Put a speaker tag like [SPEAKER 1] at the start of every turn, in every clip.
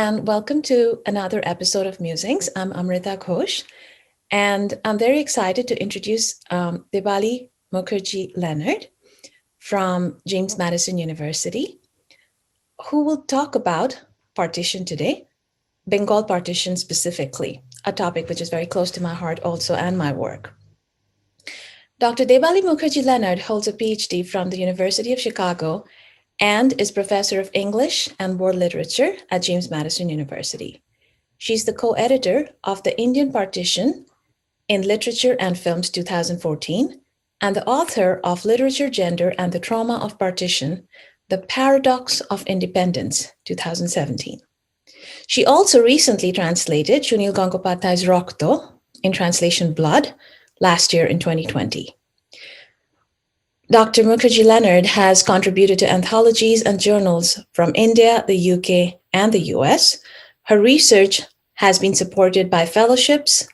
[SPEAKER 1] and welcome to another episode of Musings. I'm Amrita Ghosh, and I'm very excited to introduce Debali Mookherjea-Leonard from James Madison University, who will talk about partition today, Bengal partition specifically, a topic which is very close to my heart also and my work. Dr. Debali Mookherjea-Leonard holds a PhD from the University of Chicago and is professor of English and World Literature at James Madison University. She's the co-editor of The Indian Partition in Literature and Films 2014 and the author of Literature, Gender, and the Trauma of Partition, The Paradox of Independence 2017. She also recently translated Sunil Gangopadhyay's Rokto, in translation Blood, last year in 2020. Dr. Mookherjea-Leonard has contributed to anthologies and journals from India, the UK, and the US. Her research has been supported by fellowships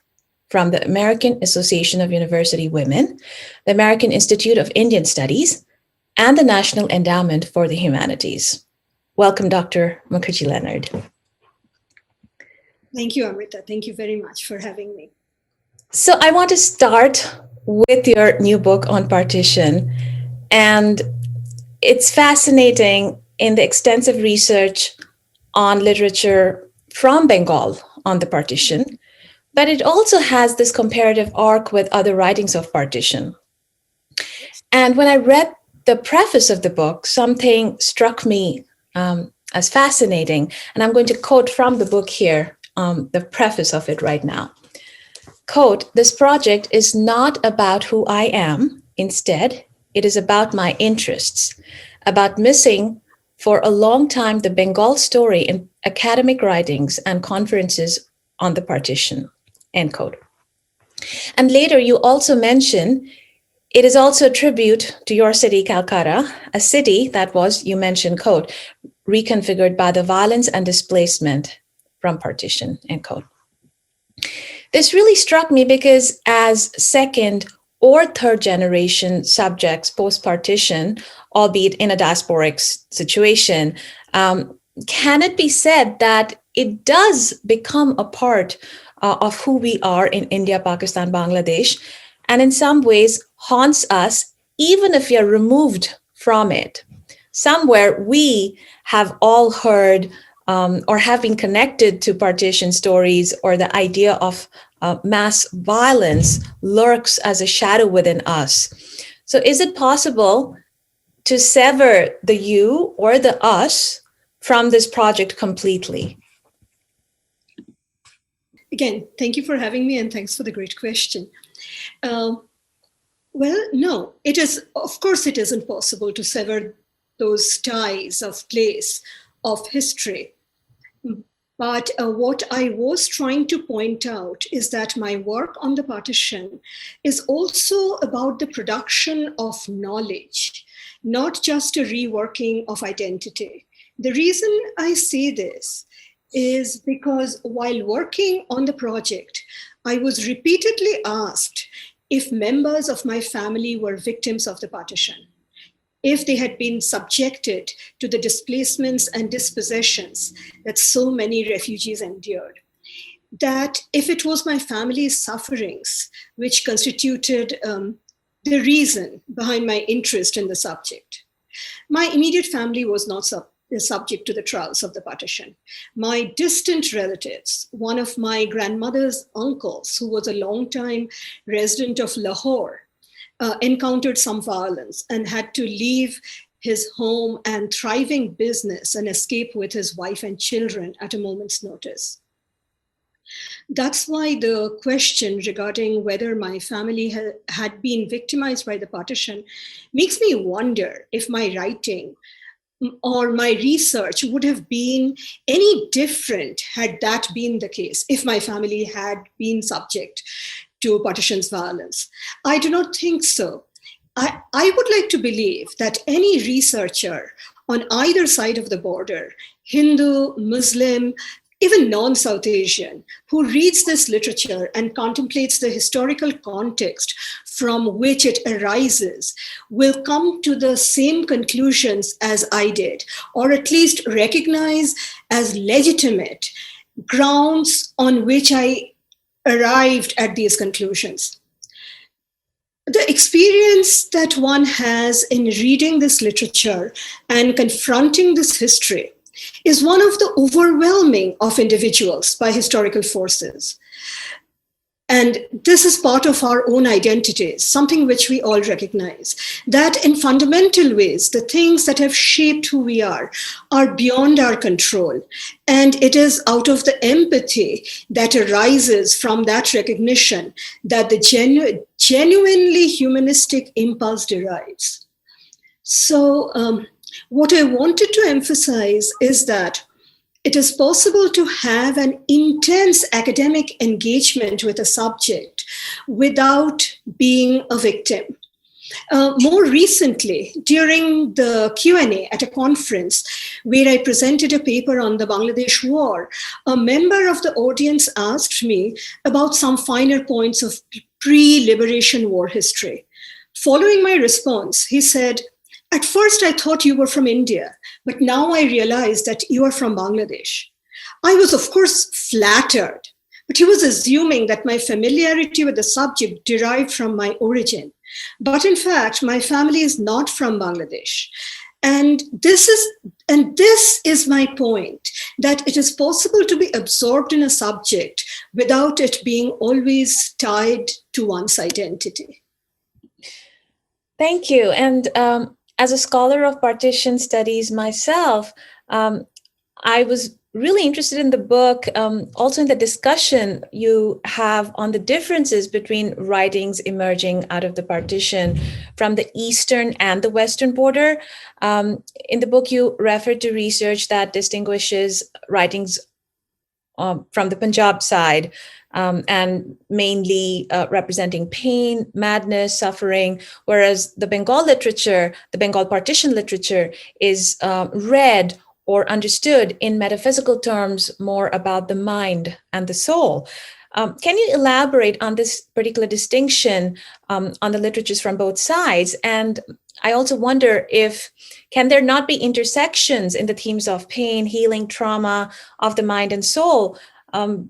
[SPEAKER 1] from the American Association of University Women, the American Institute of Indian Studies, and the National Endowment for the Humanities. Welcome, Dr. Mookherjea-Leonard.
[SPEAKER 2] Thank you, Amrita. Thank you very much for having me.
[SPEAKER 1] So I want to start with your new book on partition. And it's fascinating in the extensive research on literature from Bengal on the partition, but it also has this comparative arc with other writings of partition. And when I read the preface of the book, something struck me as fascinating. And I'm going to quote from the book here, the preface of it right now. Quote, "This project is not about who I am. Instead, it is about my interests, about missing for a long time the Bengal story in academic writings and conferences on the partition," end quote. And later you also mention, it is also a tribute to your city, Calcutta, a city that was, you mentioned, quote, reconfigured by the violence and displacement from partition, end quote. This really struck me because as second or third generation subjects post-partition, albeit in a diasporic situation, can it be said that it does become a part of who we are in India, Pakistan, Bangladesh, and in some ways haunts us even if we are removed from it? Somewhere we have all heard or have been connected to partition stories, or the idea of mass violence lurks as a shadow within us. So is it possible to sever the you or the us from this project completely?
[SPEAKER 2] Again, thank you for having me and thanks for the great question. Well, no, it is, of course, it isn't possible to sever those ties of place, of history. But what I was trying to point out is that my work on the partition is also about the production of knowledge, not just a reworking of identity. The reason I say this is because while working on the project, I was repeatedly asked if members of my family were victims of the partition, if they had been subjected to the displacements and dispossessions that so many refugees endured, that if it was my family's sufferings which constituted the reason behind my interest in the subject. My immediate family was not subject to the trials of the partition. My distant relatives, one of my grandmother's uncles, who was a longtime resident of Lahore, encountered some violence and had to leave his home and thriving business and escape with his wife and children at a moment's notice. That's why the question regarding whether my family had been victimized by the partition makes me wonder if my writing or my research would have been any different had that been the case, if my family had been subject to partition's violence. I do not think so. I would like to believe that any researcher on either side of the border, Hindu, Muslim, even non-South Asian, who reads this literature and contemplates the historical context from which it arises, will come to the same conclusions as I did, or at least recognize as legitimate grounds on which I arrived at these conclusions. The experience that one has in reading this literature and confronting this history is one of the overwhelming of individuals by historical forces. And this is part of our own identities, something which we all recognize, that in fundamental ways, the things that have shaped who we are beyond our control. And it is out of the empathy that arises from that recognition that the genuinely humanistic impulse derives. So what I wanted to emphasize is that it is possible to have an intense academic engagement with a subject without being a victim. More recently, during the Q&A at a conference where I presented a paper on the Bangladesh War, a member of the audience asked me about some finer points of pre-liberation war history. Following my response, he said, "At first I thought you were from India, but now I realize that you are from Bangladesh." I was, of course, flattered, but he was assuming that my familiarity with the subject derived from my origin. But in fact, my family is not from Bangladesh. And this is my point, that it is possible to be absorbed in a subject without it being always tied to one's identity.
[SPEAKER 1] Thank you. And as a scholar of partition studies myself, I was really interested in the book, also in the discussion you have on the differences between writings emerging out of the partition from the eastern and the western border. In the book, you refer to research that distinguishes writings from the Punjab side, and mainly representing pain, madness, suffering, whereas the Bengal literature, the Bengal partition literature, is read or understood in metaphysical terms more about the mind and the soul. Can you elaborate on this particular distinction on the literatures from both sides? And I also wonder can there not be intersections in the themes of pain, healing, trauma of the mind and soul, and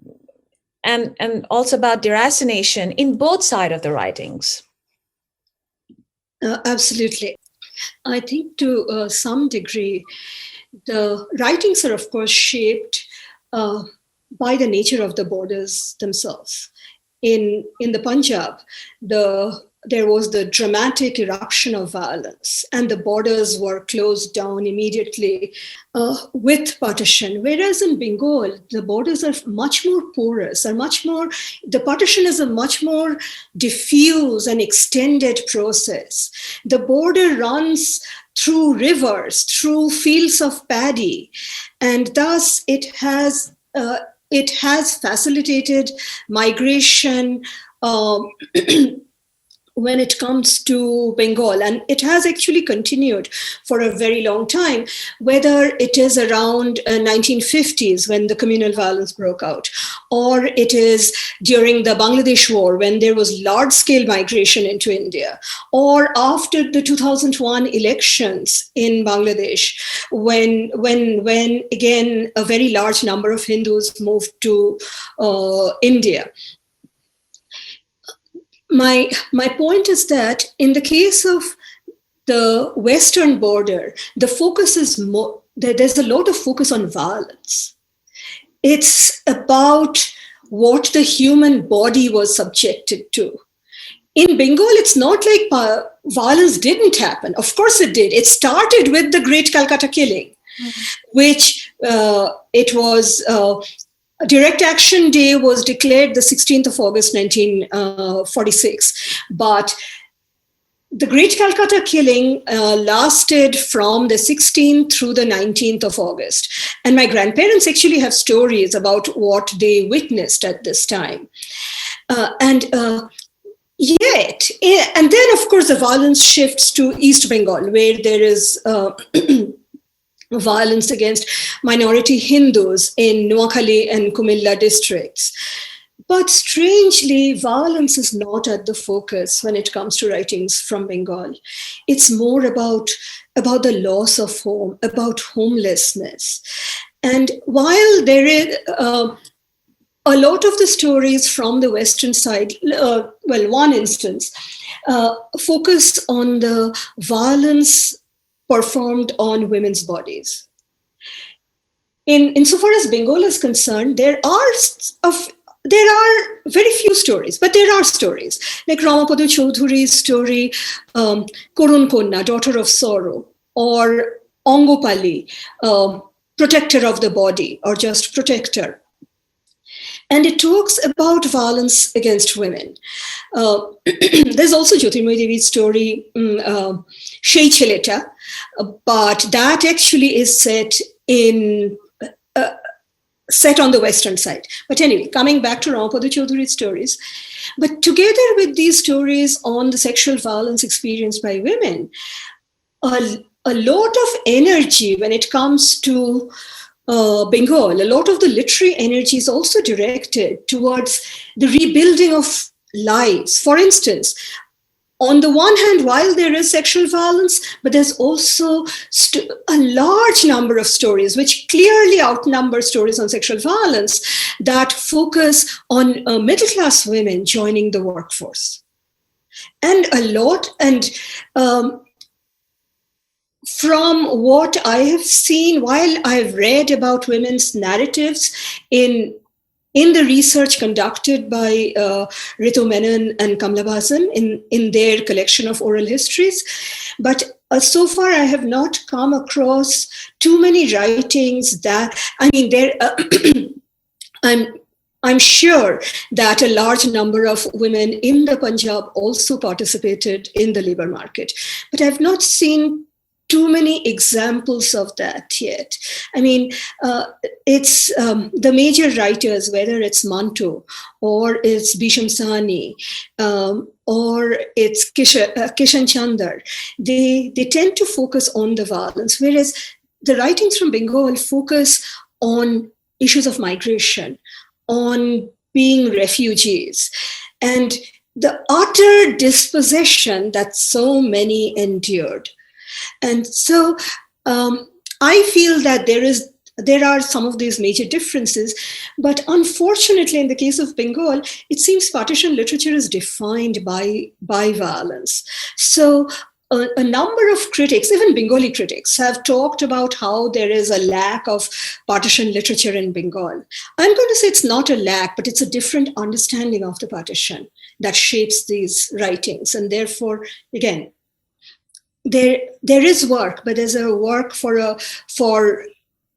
[SPEAKER 1] also about deracination in both sides of the writings?
[SPEAKER 2] Absolutely. I think to some degree, the writings are, of course, shaped by the nature of the borders themselves. In the Punjab, there was the dramatic eruption of violence, and the borders were closed down immediately with partition. Whereas in Bengal, the borders are much more porous, the partition is a much more diffuse and extended process. The border runs through rivers, through fields of paddy, and thus it has facilitated migration when it comes to Bengal. And it has actually continued for a very long time, whether it is around 1950s when the communal violence broke out, or it is during the Bangladesh War when there was large-scale migration into India, or after the 2001 elections in Bangladesh, when again a very large number of Hindus moved to India. My point is that in the case of the Western border, the focus is more, there's a lot of focus on violence. It's about what the human body was subjected to. In Bengal, it's not like violence didn't happen. Of course it did. It started with the Great Calcutta Killing, which it was... Direct Action Day was declared the 16th of August, 1946. But the Great Calcutta Killing lasted from the 16th through the 19th of August. And my grandparents actually have stories about what they witnessed at this time. And then, of course, the violence shifts to East Bengal, where there is violence against minority Hindus in Noakhali and Kumilla districts. But strangely, violence is not at the focus when it comes to writings from Bengal. It's more about the loss of home, about homelessness. And while there is a lot of the stories from the Western side, one instance, focus on the violence performed on women's bodies. Insofar as Bengal is concerned, there are very few stories, but there are stories like Ramapada Chaudhuri's story, Korun Konna, Daughter of Sorrow, or Angopali, Protector of the Body, or just Protector. And it talks about violence against women. There's also Jyotirmoyi Devi's story, Shei Cheleta, but that actually is set on the Western side. But anyway, coming back to Ramapada Chaudhuri's stories, but together with these stories on the sexual violence experienced by women, a lot of energy when it comes to Bengal, a lot of the literary energy is also directed towards the rebuilding of lives. For instance, on the one hand, while there is sexual violence, but there's also a large number of stories which clearly outnumber stories on sexual violence that focus on middle-class women joining the workforce. And from what I have seen, while I've read about women's narratives in the research conducted by Ritu Menon and Kamla Basan in their collection of oral histories, but so far I have not come across too many writings that, I'm sure that a large number of women in the Punjab also participated in the labor market, but I've not seen too many examples of that yet. It's the major writers, whether it's Manto or it's Bisham Sahni or it's Kishan Chandar, they tend to focus on the violence, whereas the writings from Bengal focus on issues of migration, on being refugees, and the utter dispossession that so many endured. And so I feel that there are some of these major differences, but unfortunately, in the case of Bengal, it seems partition literature is defined by violence. So a number of critics, even Bengali critics, have talked about how there is a lack of partition literature in Bengal. I'm going to say it's not a lack, but it's a different understanding of the partition that shapes these writings. And therefore, again, there is work, but there's a work for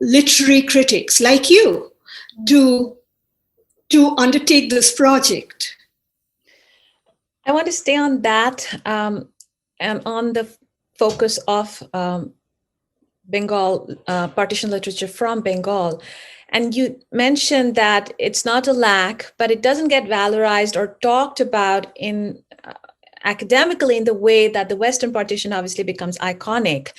[SPEAKER 2] literary critics like you to undertake this project.
[SPEAKER 1] I want to stay on that and on the focus of Bengal, partition literature from Bengal. And you mentioned that it's not a lack, but it doesn't get valorized or talked about in academically in the way that the Western partition obviously becomes iconic.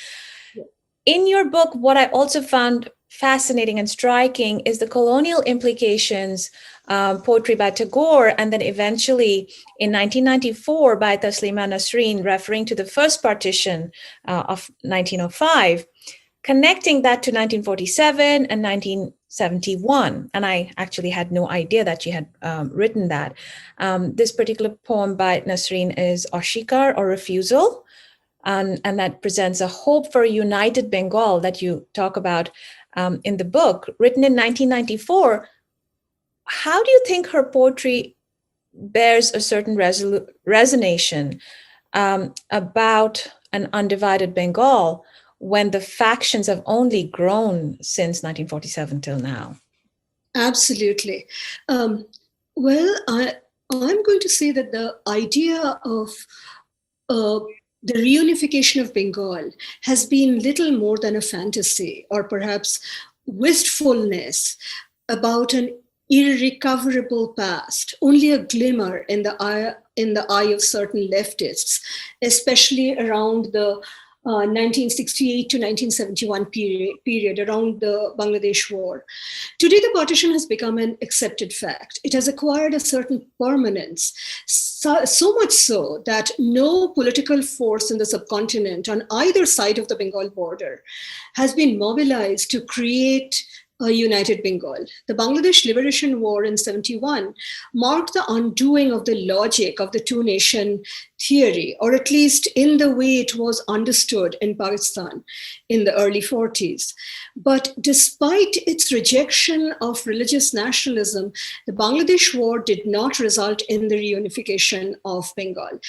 [SPEAKER 1] In your book, what I also found fascinating and striking is the colonial implications, poetry by Tagore, and then eventually in 1994 by Taslima Nasreen, referring to the first partition of 1905, connecting that to 1947 and 1971. And I actually had no idea that she had written that. This particular poem by Nasreen is Ashikar, or Refusal. And that presents a hope for a united Bengal that you talk about in the book, written in 1994. How do you think her poetry bears a certain resonation about an undivided Bengal when the factions have only grown since 1947 till now?
[SPEAKER 2] Absolutely. Well, I'm going to say that the idea of the reunification of Bengal has been little more than a fantasy, or perhaps wistfulness about an irrecoverable past, only a glimmer in the eye of certain leftists, especially around the 1968 to 1971 period around the Bangladesh war. Today, the partition has become an accepted fact. It has acquired a certain permanence, so much so that no political force in the subcontinent on either side of the Bengal border has been mobilized to create a united Bengal. The Bangladesh Liberation War in 71 marked the undoing of the logic of the two-nation theory, or at least in the way it was understood in Pakistan in the early 40s. But despite its rejection of religious nationalism, the Bangladesh War did not result in the reunification of Bengal.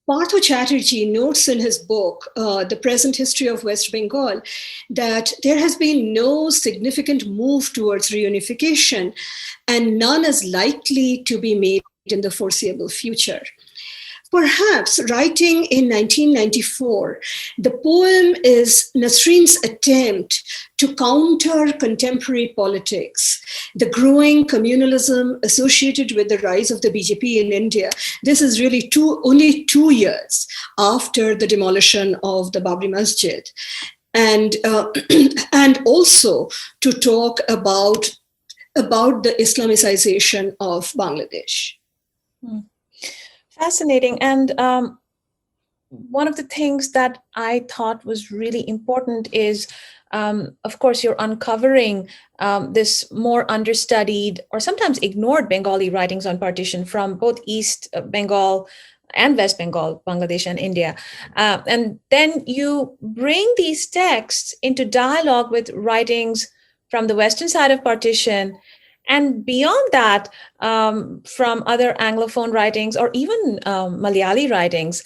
[SPEAKER 2] Partho Chatterjee notes in his book, The Present History of West Bengal, that there has been no significant move towards reunification, and none is likely to be made in the foreseeable future. Perhaps writing in 1994, the poem is Nasreen's attempt to counter contemporary politics, the growing communalism associated with the rise of the BJP in India. This is really only 2 years after the demolition of the Babri Masjid. And also to talk about the Islamicization of Bangladesh.
[SPEAKER 1] Fascinating. And one of the things that I thought was really important is, of course, you're uncovering this more understudied or sometimes ignored Bengali writings on partition from both East Bengal and West Bengal, Bangladesh and India. And then you bring these texts into dialogue with writings from the Western side of partition. And beyond that, from other Anglophone writings or even Malayali writings,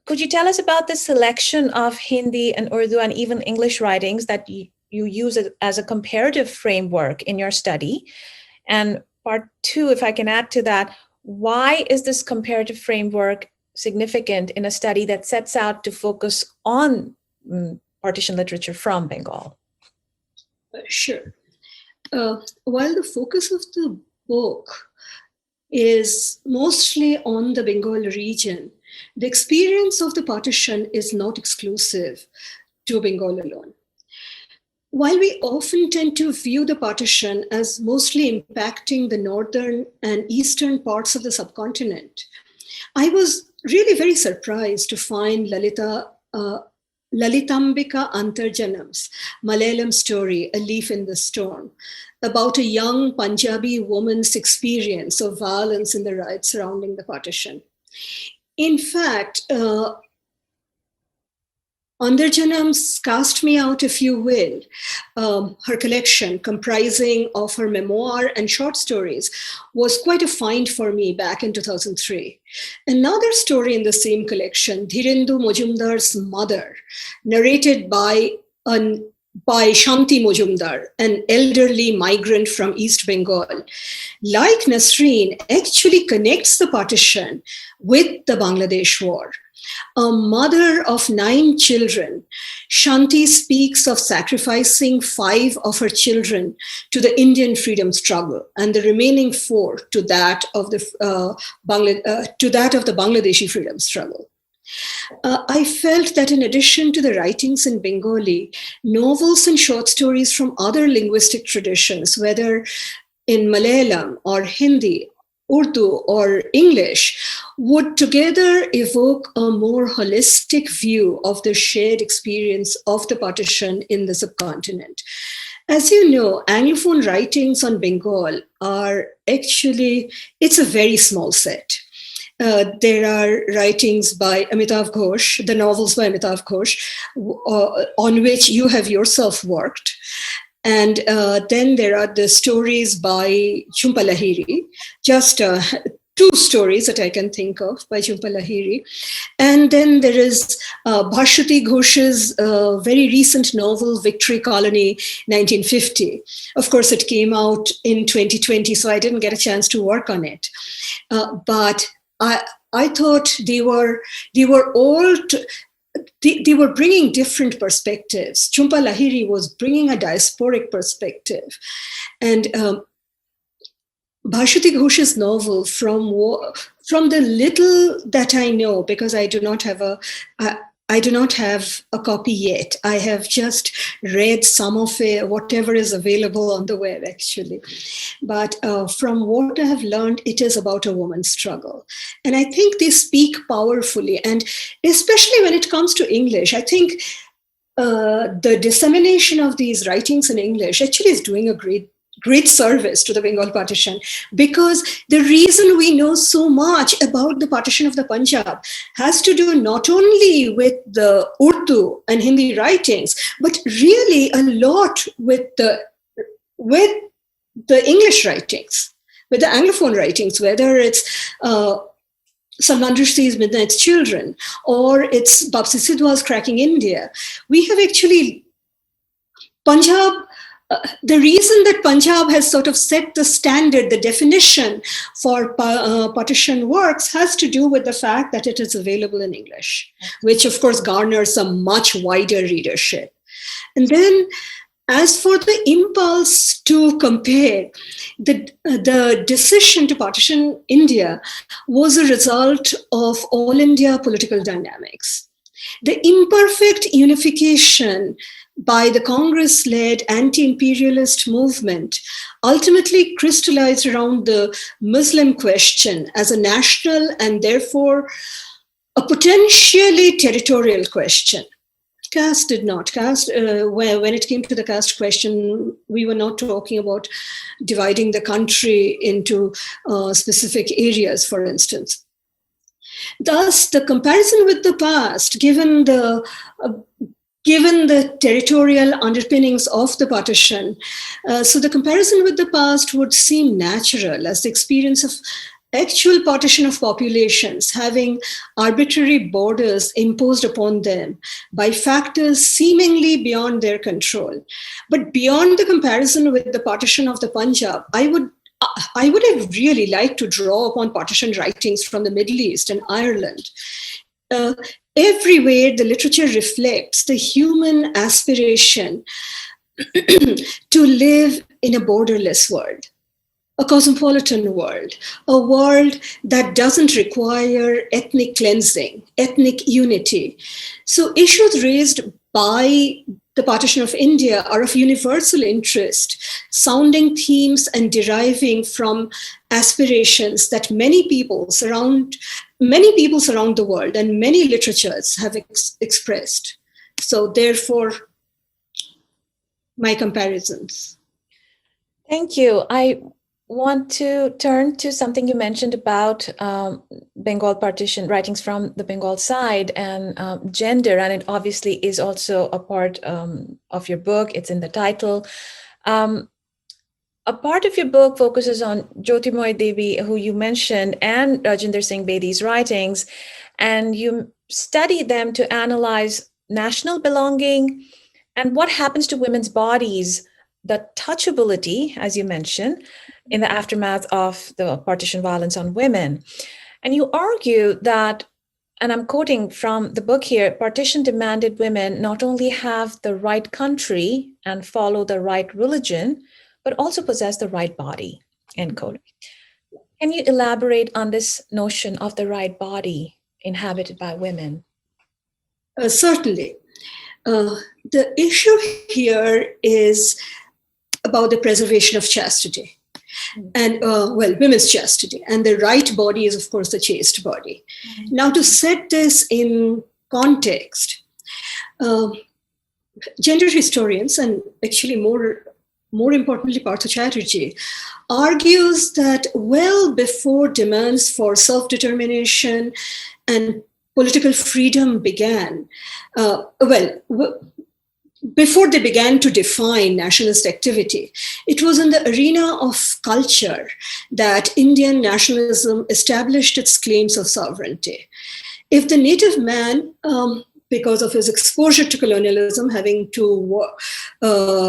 [SPEAKER 1] could you tell us about the selection of Hindi and Urdu and even English writings that you use as a comparative framework in your study? And part two, if I can add to that, why is this comparative framework significant in a study that sets out to focus on partition literature from Bengal?
[SPEAKER 2] Sure. While the focus of the book is mostly on the Bengal region, the experience of the partition is not exclusive to Bengal alone. While we often tend to view the partition as mostly impacting the northern and eastern parts of the subcontinent, I was really very surprised to find Lalitambika Antarjanam's Malayalam story, A Leaf in the Storm, about a young Punjabi woman's experience of violence in the riots surrounding the partition. In fact, Antarjanam's Cast Me Out If You Will, her collection comprising of her memoir and short stories, was quite a find for me back in 2003. Another story in the same collection, Dhirendu Mojumdar's Mother, narrated by Shanti Mojumdar, an elderly migrant from East Bengal, like Nasreen, actually connects the partition with the Bangladesh War. A mother of 9 children, Shanti speaks of sacrificing 5 of her children to the Indian freedom struggle and the remaining 4 to that of the Bangladeshi freedom struggle. I felt that in addition to the writings in Bengali, novels and short stories from other linguistic traditions, whether in Malayalam or Hindi, Urdu or English, would together evoke a more holistic view of the shared experience of the partition in the subcontinent. As you know, Anglophone writings on Bengal are actually, it's a very small set. There are writings by Amrita Ghosh, the novels by Amrita Ghosh, on which you have yourself worked. And then there are the stories by Jhumpa Lahiri, just 2 stories that I can think of by Jhumpa Lahiri. And then there is Bharshati Ghosh's very recent novel, Victory Colony, 1950. Of course, it came out in 2020, so I didn't get a chance to work on it. But I thought they were all... They were bringing different perspectives. Jhumpa Lahiri was bringing a diasporic perspective. And Bharshati Ghosh's novel, from the little that I know, because I do not have I do not have a copy yet. I have just read some of it, whatever is available on the web, actually. But from what I have learned, it is about a woman's struggle. And I think they speak powerfully. And especially when it comes to English, I think the dissemination of these writings in English actually is doing a great service to the Bengal partition, because the reason we know so much about the partition of the Punjab has to do not only with the Urdu and Hindi writings, but really a lot with the English writings, with the Anglophone writings, whether it's Salman Rushdie's Midnight's Children, or it's Bapsi Sidhwa's Cracking India. We have actually, Punjab, the reason that Punjab has sort of set the standard, the definition for partition works has to do with the fact that it is available in English, which of course garners a much wider readership. And then as for the impulse to compare, the decision to partition India was a result of all India political dynamics. The imperfect unification by the Congress-led anti-imperialist movement ultimately crystallized around the Muslim question as a national and therefore a potentially territorial question. Caste did not. When it came to the caste question, we were not talking about dividing the country into specific areas, for instance. Thus, the comparison with the past, given the territorial underpinnings of the partition, so the comparison with the past would seem natural as the experience of actual partition of populations having arbitrary borders imposed upon them by factors seemingly beyond their control. But beyond the comparison with the partition of the Punjab, I would have really liked to draw upon partition writings from the Middle East and Ireland. Everywhere the literature reflects the human aspiration to live in a borderless world, a cosmopolitan world, a world that doesn't require ethnic cleansing, ethnic unity. So issues raised by the partition of India are of universal interest, sounding themes and deriving from aspirations that many peoples around the world and many literatures have expressed. So therefore, my comparisons.
[SPEAKER 1] Thank you. I want to turn to something you mentioned about Bengal partition, writings from the Bengal side, and gender, and it obviously is also a part of your book. It's in the title. A part of your book focuses on Jyotirmoy Devi, who you mentioned, and Rajinder Singh Bedi's writings, and you study them to analyze national belonging and what happens to women's bodies, the touchability, as you mentioned, in the aftermath of the partition violence on women. And you argue that, and I'm quoting from the book here, partition demanded women not only have the right country and follow the right religion, but also possess the right body, end quote. Can you elaborate on this notion of the right body inhabited by women?
[SPEAKER 2] Certainly. The issue here is about the preservation of chastity. And women's chastity, and the right body is, of course, the chaste body. Now, to set this in context, gender historians, and actually more importantly, Partha Chatterjee, argues that well before demands for self-determination and political freedom began, before they began to define nationalist activity, it was in the arena of culture that Indian nationalism established its claims of sovereignty. If the native man, because of his exposure to colonialism, having to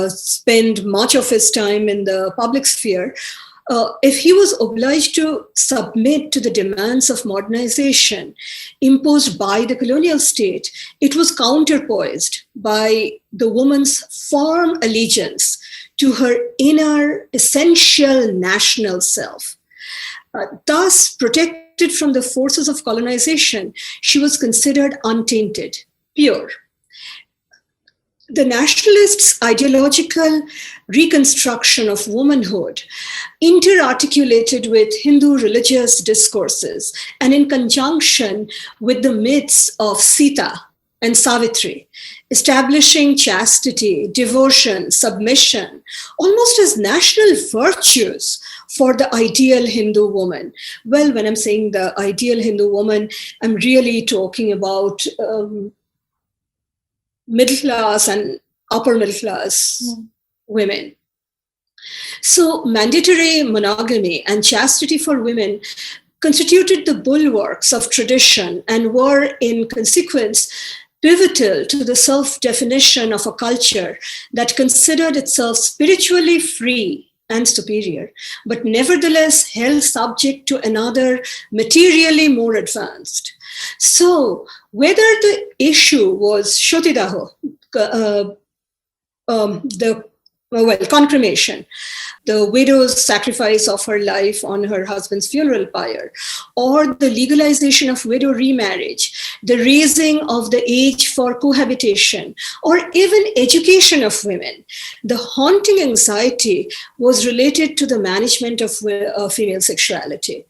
[SPEAKER 2] spend much of his time in the public sphere, if he was obliged to submit to the demands of modernization imposed by the colonial state, it was counterpoised by the woman's firm allegiance to her inner essential national self. Thus, protected from the forces of colonization, she was considered untainted, pure. The nationalists' ideological reconstruction of womanhood, interarticulated with Hindu religious discourses and in conjunction with the myths of Sita and Savitri, establishing chastity, devotion, submission, almost as national virtues for the ideal Hindu woman. Well, when I'm saying the ideal Hindu woman, I'm really talking about middle class and upper middle class women. So mandatory monogamy and chastity for women constituted the bulwarks of tradition and were in consequence pivotal to the self-definition of a culture that considered itself spiritually free and superior, but nevertheless held subject to another materially more advanced. So whether the issue was shotidaho, concremation, the widow's sacrifice of her life on her husband's funeral pyre, or the legalization of widow remarriage, the raising of the age for cohabitation, or even education of women, the haunting anxiety was related to the management of female sexuality.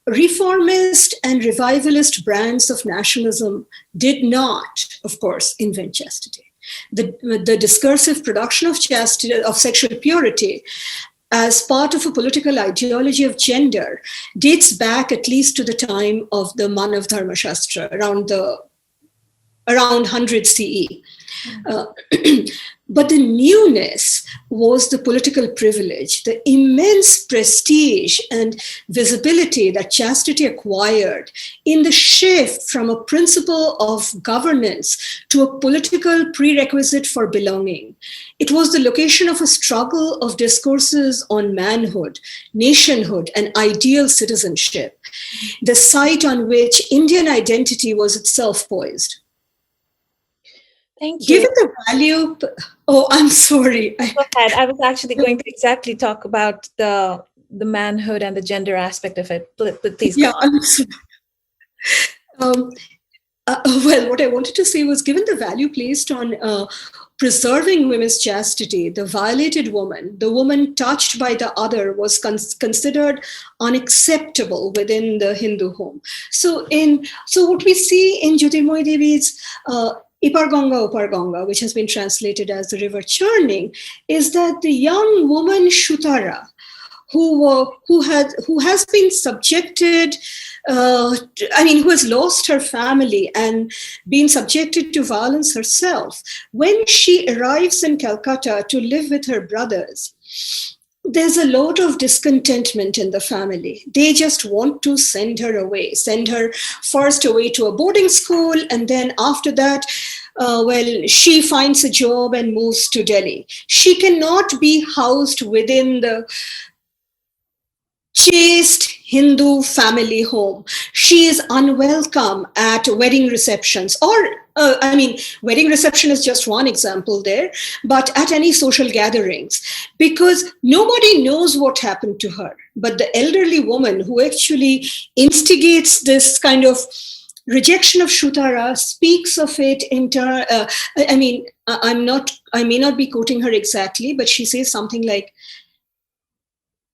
[SPEAKER 2] Reformist and revivalist brands of nationalism did not, of course, invent chastity. The discursive production of chastity, of sexual purity, as part of a political ideology of gender, dates back at least to the time of the Manav Dharma Shastra, around 100 CE. But the newness was the political privilege, the immense prestige and visibility that chastity acquired in the shift from a principle of governance to a political prerequisite for belonging. It was the location of a struggle of discourses on manhood, nationhood, and ideal citizenship, the site on which Indian identity was itself poised.
[SPEAKER 1] Thank you.
[SPEAKER 2] Given the value, I'm sorry.
[SPEAKER 1] Go ahead. I was actually going to exactly talk about the manhood and the gender aspect of it. Please.
[SPEAKER 2] Yeah, I'm sorry. Well, what I wanted to say was, given the value placed on preserving women's chastity, the violated woman, the woman touched by the other, was considered unacceptable within the Hindu home. So what we see in Jyotirmoyi Devi's Ipar Ganga, which has been translated as the river churning, is that the young woman Shutara, who has been subjected, who has lost her family and been subjected to violence herself, when she arrives in Calcutta to live with her brothers, there's a lot of discontentment in the family. They just want to send her first away to a boarding school, and then after that, she finds a job and moves to Delhi. She cannot be housed within the chaste Hindu family home. She is unwelcome at wedding receptions, wedding reception is just one example there, but at any social gatherings, because nobody knows what happened to her. But the elderly woman who actually instigates this kind of rejection of Shutara speaks of it I may not be quoting her exactly, but she says something like,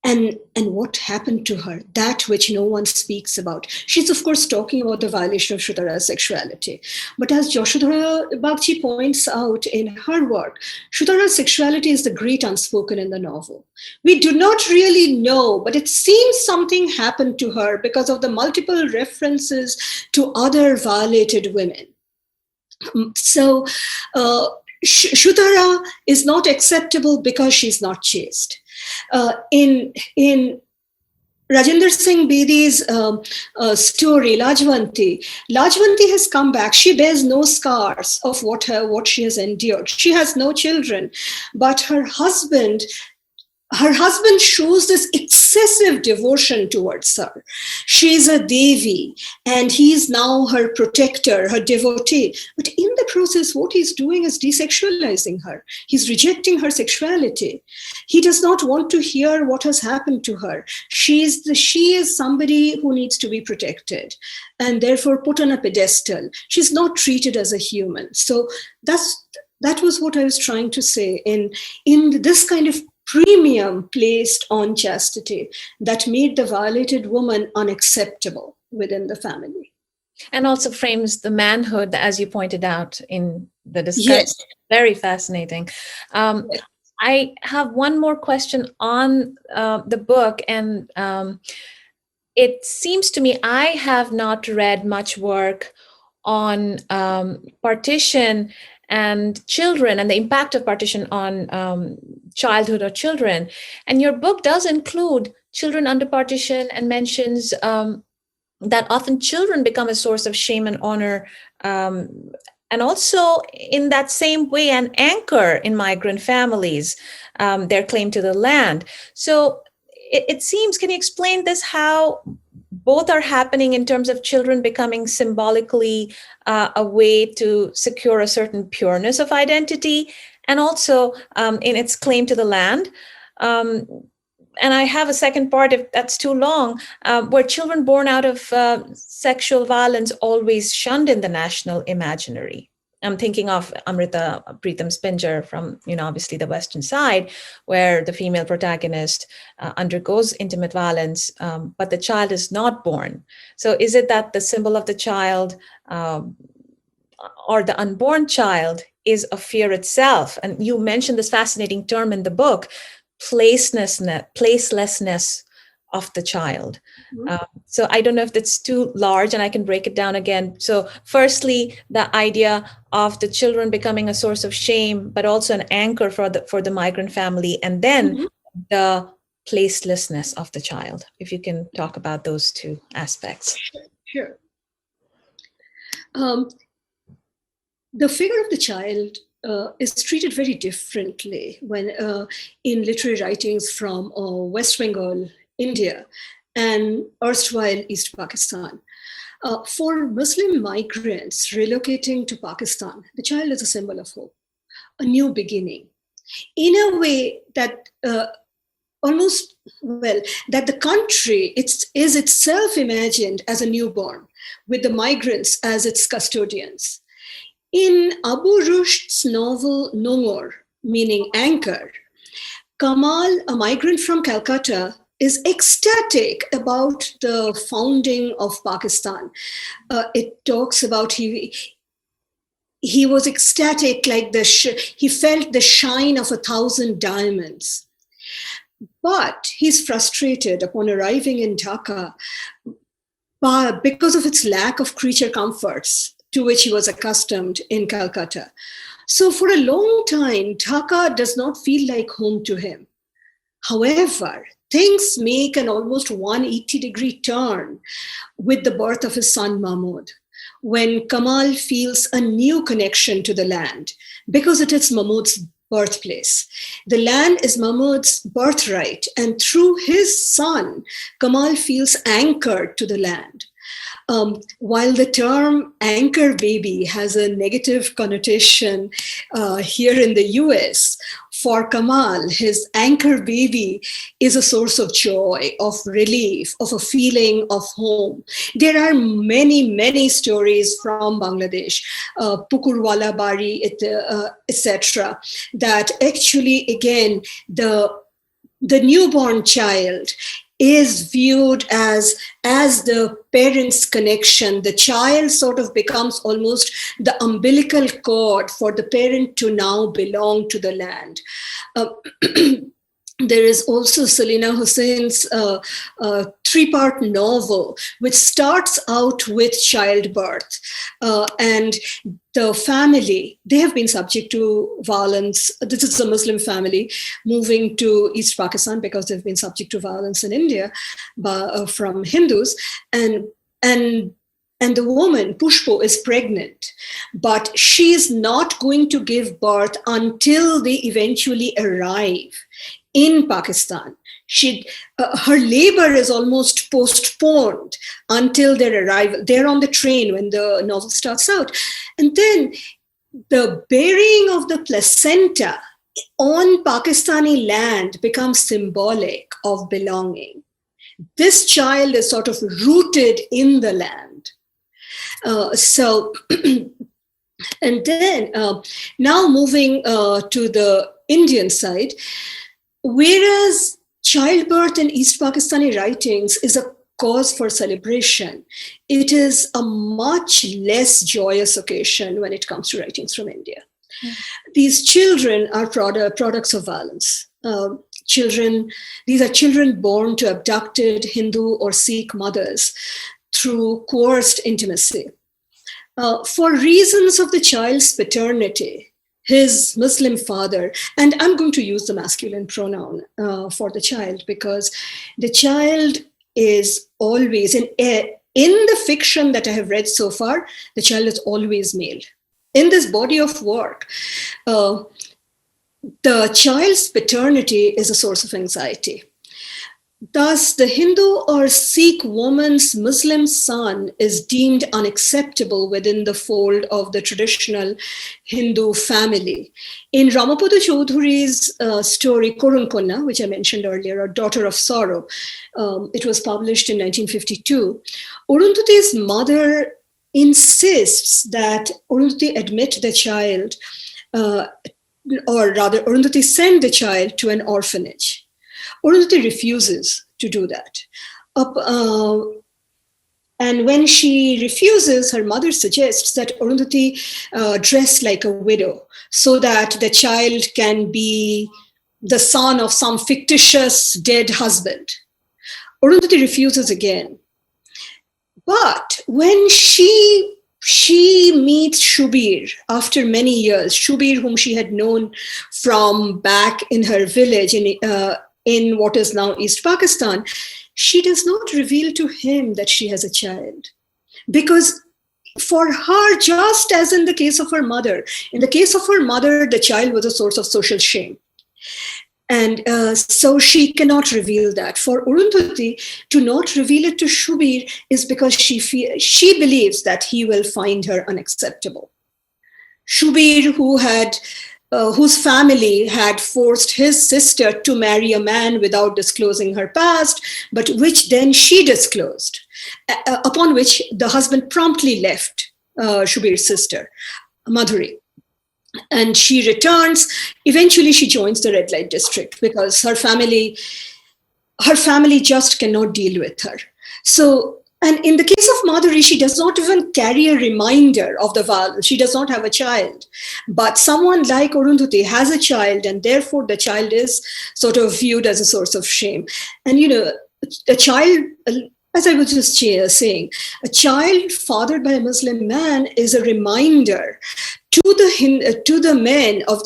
[SPEAKER 2] and what happened to her, that which no one speaks about. She's, of course, talking about the violation of Shutara's sexuality. But as Yashodhara Bagchi points out in her work, Shutara's sexuality is the great unspoken in the novel. We do not really know, but it seems something happened to her because of the multiple references to other violated women. So Shutara is not acceptable because she's not chaste. In Rajinder Singh Bedi's story, Lajwanti has come back. She bears no scars of what she has endured. She has no children, but her husband her husband shows this excessive devotion towards her. She's a Devi, and he's now her protector, her devotee. But in the process, what he's doing is desexualizing her. He's rejecting her sexuality. He does not want to hear what has happened to her. She is somebody who needs to be protected and therefore put on a pedestal. She's not treated as a human. So that was what I was trying to say in this kind of premium placed on chastity that made the violated woman unacceptable within the family.
[SPEAKER 1] And also frames the manhood, as you pointed out in the discussion.
[SPEAKER 2] Yes.
[SPEAKER 1] Very fascinating.
[SPEAKER 2] Yes.
[SPEAKER 1] I have one more question on the book, and it seems to me I have not read much work on partition and children and the impact of partition on childhood or children. And your book does include children under partition and mentions that often children become a source of shame and honor, and also in that same way an anchor in migrant families, their claim to the land. So it seems, can you explain this, how both are happening in terms of children becoming symbolically a way to secure a certain pureness of identity, and also in its claim to the land? And I have a second part, if that's too long, where children born out of sexual violence always shunned in the national imaginary. I'm thinking of Amrita Preetam's Pinjar from, obviously the Western side, where the female protagonist undergoes intimate violence, but the child is not born. So is it that the symbol of the child or the unborn child is a fear itself? And you mentioned this fascinating term in the book, placelessness of the child. So I don't know if that's too large, and I can break it down again. So firstly, the idea of the children becoming a source of shame, but also an anchor for the migrant family, and then the placelessness of the child. If you can talk about those two aspects.
[SPEAKER 2] Sure. The figure of the child is treated very differently when in literary writings from West Bengal, India, and erstwhile East Pakistan. For Muslim migrants relocating to Pakistan, the child is a symbol of hope, a new beginning, in a way that that the country is itself imagined as a newborn, with the migrants as its custodians. In Abu Rushd's novel No More, meaning anchor, Kamal, a migrant from Calcutta, is ecstatic about the founding of Pakistan. It talks about he was ecstatic, like he felt the shine of 1,000 diamonds. But he's frustrated upon arriving in Dhaka because of its lack of creature comforts to which he was accustomed in Calcutta. So for a long time, Dhaka does not feel like home to him. However, things make an almost 180-degree turn with the birth of his son Mahmud, when Kamal feels a new connection to the land because it is Mahmud's birthplace. The land is Mahmud's birthright, and through his son, Kamal feels anchored to the land. While the term anchor baby has a negative connotation here in the US, for Kamal, his anchor baby is a source of joy, of relief, of a feeling of home. There are many, many stories from Bangladesh, Pukurwala Bari, etc., that actually, again, the newborn child is viewed as the parent's connection. The child sort of becomes almost the umbilical cord for the parent to now belong to the land. There is also Salina Hussein's three-part novel, which starts out with childbirth. And the family, they have been subject to violence. This is a Muslim family moving to East Pakistan because they've been subject to violence in India from Hindus. And the woman, Pushpo, is pregnant, but she is not going to give birth until they eventually arrive in Pakistan. Her labor is almost postponed until their arrival. They're on the train when the novel starts out. And then the burying of the placenta on Pakistani land becomes symbolic of belonging. This child is sort of rooted in the land. And then now moving to the Indian side, whereas childbirth in East Pakistani writings is a cause for celebration, it is a much less joyous occasion when it comes to writings from India. These children are products of violence. These are children born to abducted Hindu or Sikh mothers through coerced intimacy. For reasons of the child's paternity, his Muslim father, and I'm going to use the masculine pronoun for the child because the child is always, in the fiction that I have read so far, the child is always male. In this body of work, the child's paternity is a source of anxiety. Thus, the Hindu or Sikh woman's Muslim son is deemed unacceptable within the fold of the traditional Hindu family. In Ramapada Chaudhury's story, Korun Konna, which I mentioned earlier, or Daughter of Sorrow, it was published in 1952, Arundhati's mother insists that Arundhati admit the child, or rather, Arundhati send the child to an orphanage. Arundhati refuses to do that. And when she refuses, her mother suggests that Arundhati dress like a widow so that the child can be the son of some fictitious dead husband. Arundhati refuses again. But when she meets Shubir after many years, Shubir, whom she had known from back in her village in what is now East Pakistan, she does not reveal to him that she has a child. Because for her, just as in the case of her mother, the child was a source of social shame. And so she cannot reveal that. For Arundhati, to not reveal it to Shubir is because she believes that he will find her unacceptable. Shubir, whose family had forced his sister to marry a man without disclosing her past, but which then she disclosed, upon which the husband promptly left Shubir's sister, Madhuri. And she returns. Eventually, she joins the red light district because her family just cannot deal with her. So, and in the case of Madhuri, she does not even carry a reminder of the violence. She does not have a child. But someone like Arundhati has a child, and therefore the child is sort of viewed as a source of shame. And, a child, as I was just saying, a child fathered by a Muslim man is a reminder to the men of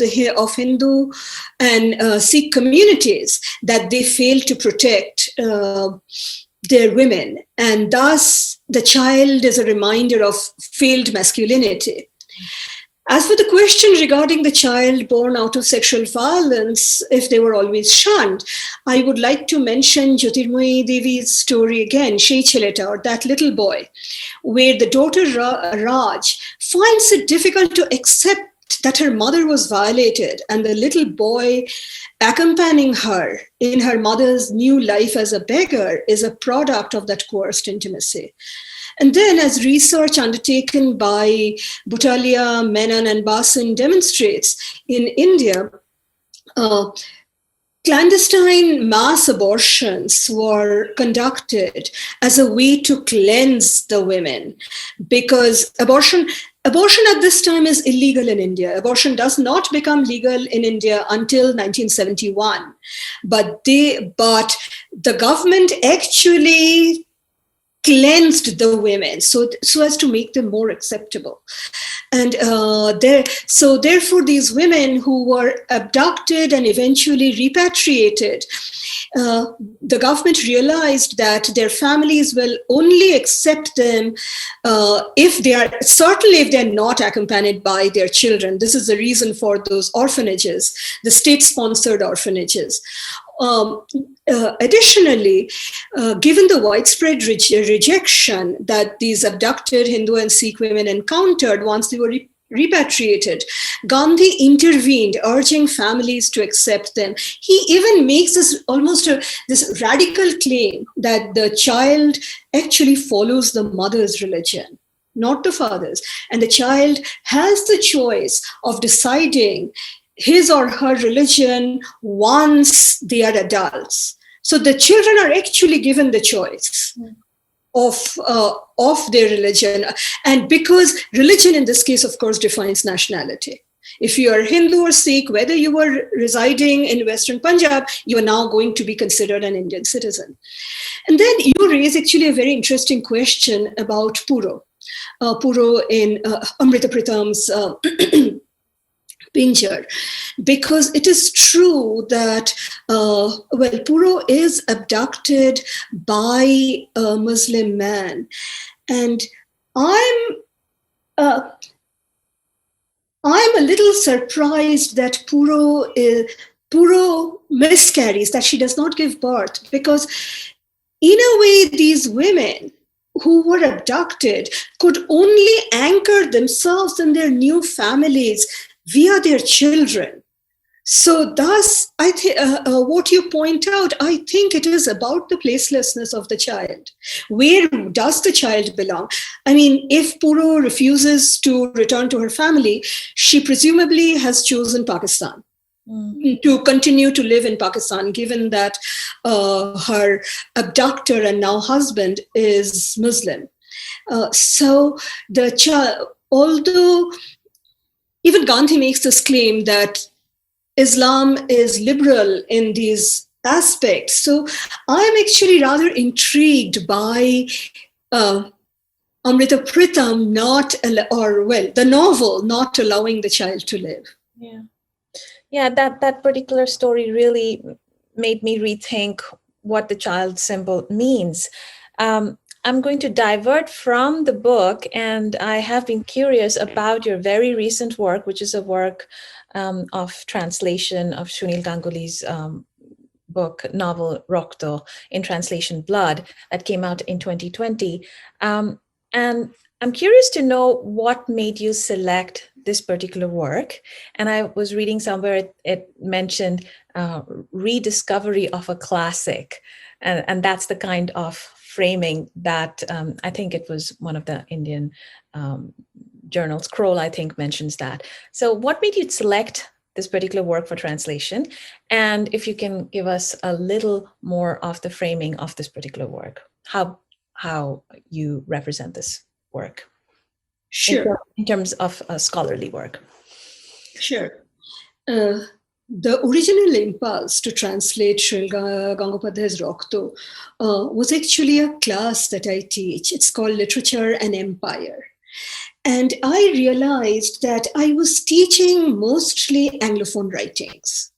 [SPEAKER 2] Hindu and Sikh communities that they fail to protect their women, and thus the child is a reminder of failed masculinity. As for the question regarding the child born out of sexual violence, if they were always shunned, I would like to mention Jyotirmoyi Devi's story again, Shei Cheleta, or that little boy, where the daughter Raj finds it difficult to accept that her mother was violated, and the little boy accompanying her in her mother's new life as a beggar is a product of that coerced intimacy. And then, as research undertaken by Butalia, Menon, and Basin demonstrates, in India, clandestine mass abortions were conducted as a way to cleanse the women, because abortion at this time is illegal in India. Abortion does not become legal in India until 1971. But the government actually cleansed the women so as to make them more acceptable. And therefore, these women who were abducted and eventually repatriated, the government realized that their families will only accept them if they're not accompanied by their children. This is the reason for those orphanages, the state-sponsored orphanages. Additionally, given the widespread rejection that these abducted Hindu and Sikh women encountered once they were repatriated, Gandhi intervened, urging families to accept them. He even makes this this radical claim that the child actually follows the mother's religion, not the father's, and the child has the choice of deciding his or her religion once they are adults. So the children are actually given the choice of their religion. And because religion in this case, of course, defines nationality. If you are Hindu or Sikh, whether you were residing in Western Punjab, you are now going to be considered an Indian citizen. And then you raise actually a very interesting question about Puro. Puro in Amrita Pritam's Pinjar, because it is true that Puro is abducted by a Muslim man, and I'm a little surprised that Puro miscarries, that she does not give birth, because in a way these women who were abducted could only anchor themselves in their new families via their children. So thus, I think what you point out, I think it is about the placelessness of the child. Where does the child belong? I mean, if Puro refuses to return to her family, she presumably has chosen Pakistan. To continue to live in Pakistan, given that her abductor and now husband is Muslim. So the child, although even Gandhi makes this claim that Islam is liberal in these aspects. So I'm actually rather intrigued by Amrita Pritam the novel not allowing the child to live.
[SPEAKER 1] Yeah, that particular story really made me rethink what the child symbol means. I'm going to divert from the book, and I have been curious about your very recent work, which is a work of translation of Sunil Ganguly's novel Rokto, in translation Blood, that came out in 2020. And I'm curious to know what made you select this particular work. And I was reading somewhere it mentioned rediscovery of a classic. And that's the kind of framing that I think it was one of the Indian journals, Scroll, I think, mentions that. So what made you select this particular work for translation? And if you can give us a little more of the framing of this particular work, how you represent this work.
[SPEAKER 2] Sure.
[SPEAKER 1] In terms of scholarly work.
[SPEAKER 2] Sure. The original impulse to translate Sri Gangopadhyay's Rokto was actually a class that I teach. It's called Literature and Empire. And I realized that I was teaching mostly Anglophone writings.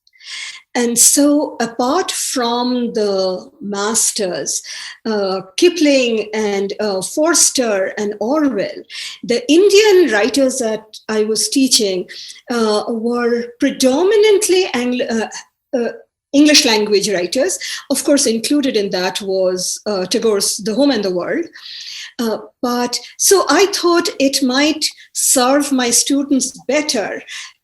[SPEAKER 2] And so apart from the masters, Kipling and Forster and Orwell, the Indian writers that I was teaching were predominantly English language writers. Of course, included in that was Tagore's The Home and the World. But so I thought it might serve my students better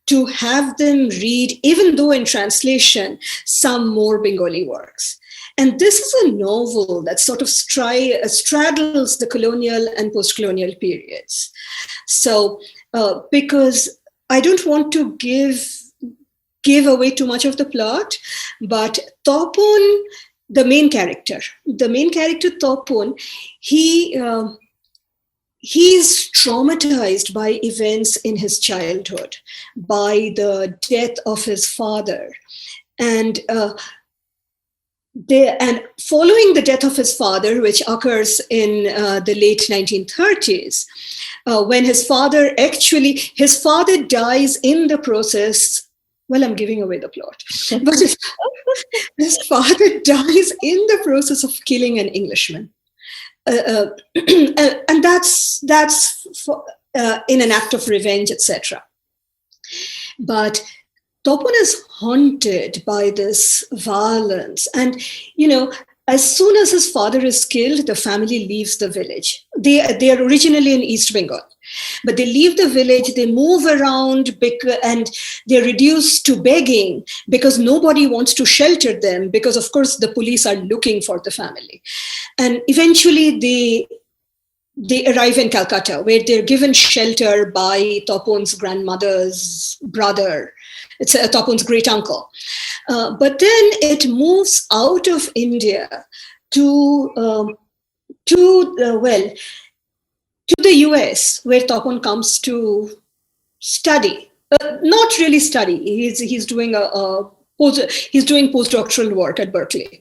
[SPEAKER 2] to have them read, even though in translation, some more Bengali works. And this is a novel that sort of straddles the colonial and post-colonial periods. So because I don't want to give away too much of the plot, but Topun, the main character Topun, he's traumatized by events in his childhood, by the death of his father. And and following the death of his father, which occurs in the late 1930s, when his father dies in the process. Well, I'm giving away the plot, but his father dies in the process of killing an Englishman, and that's in an act of revenge, etc. But Topon is haunted by this violence. And, as soon as his father is killed, the family leaves the village. They are originally in East Bengal, but they leave the village, they move around, and they're reduced to begging because nobody wants to shelter them, because, of course, the police are looking for the family. And eventually they arrive in Calcutta, where they're given shelter by Topon's grandmother's brother. It's Topon's great uncle. But then it moves out of India to the US, where Topon comes to study. Not really study. He's doing postdoctoral work at Berkeley,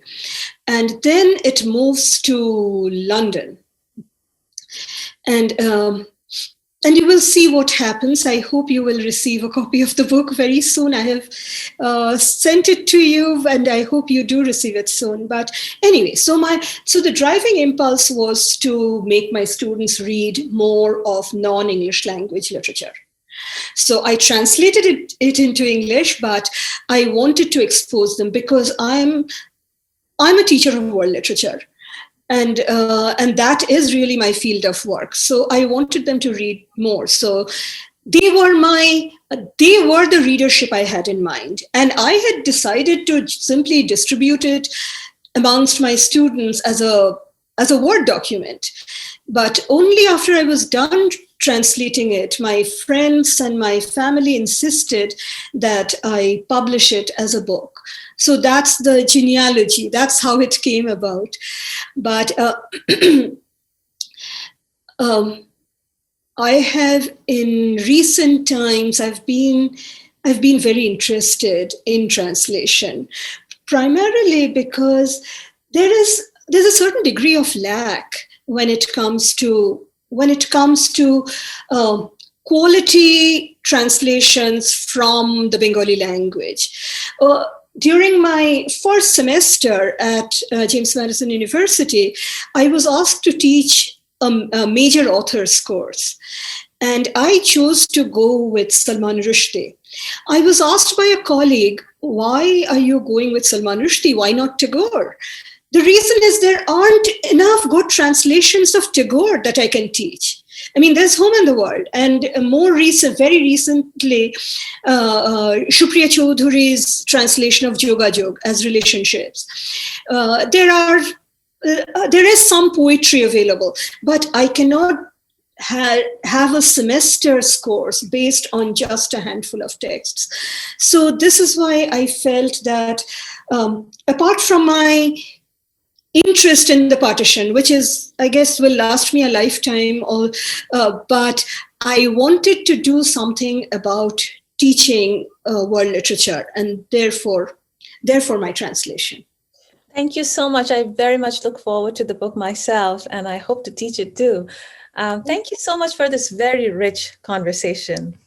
[SPEAKER 2] and then it moves to London. And you will see what happens. I hope you will receive a copy of the book very soon. I have sent it to you, and I hope you do receive it soon. But anyway, so the driving impulse was to make my students read more of non-English language literature. So I translated it into English, but I wanted to expose them because I'm a teacher of world literature. And that is really my field of work. So I wanted them to read more. So they were the readership I had in mind. And I had decided to simply distribute it amongst my students as a Word document. But only after I was done translating it, my friends and my family insisted that I publish it as a book. So that's the genealogy. That's how it came about. But I have, in recent times, I've been very interested in translation, primarily because there's a certain degree of lack when it comes to quality translations from the Bengali language. During my first semester at James Madison University, I was asked to teach a major authors course, and I chose to go with Salman Rushdie. I was asked by a colleague, why are you going with Salman Rushdie? Why not Tagore? The reason is there aren't enough good translations of Tagore that I can teach. I mean, there's Home in the World, and very recently, Shupriya Chaudhury's translation of Jogajog as relationships. There is some poetry available, but I cannot have a semester's course based on just a handful of texts. So this is why I felt that apart from my interest in the partition, which is, I guess, will last me a lifetime, but I wanted to do something about teaching world literature, and therefore my translation.
[SPEAKER 1] Thank you so much. I very much look forward to the book myself, and I hope to teach it too. Thank you so much for this very rich conversation.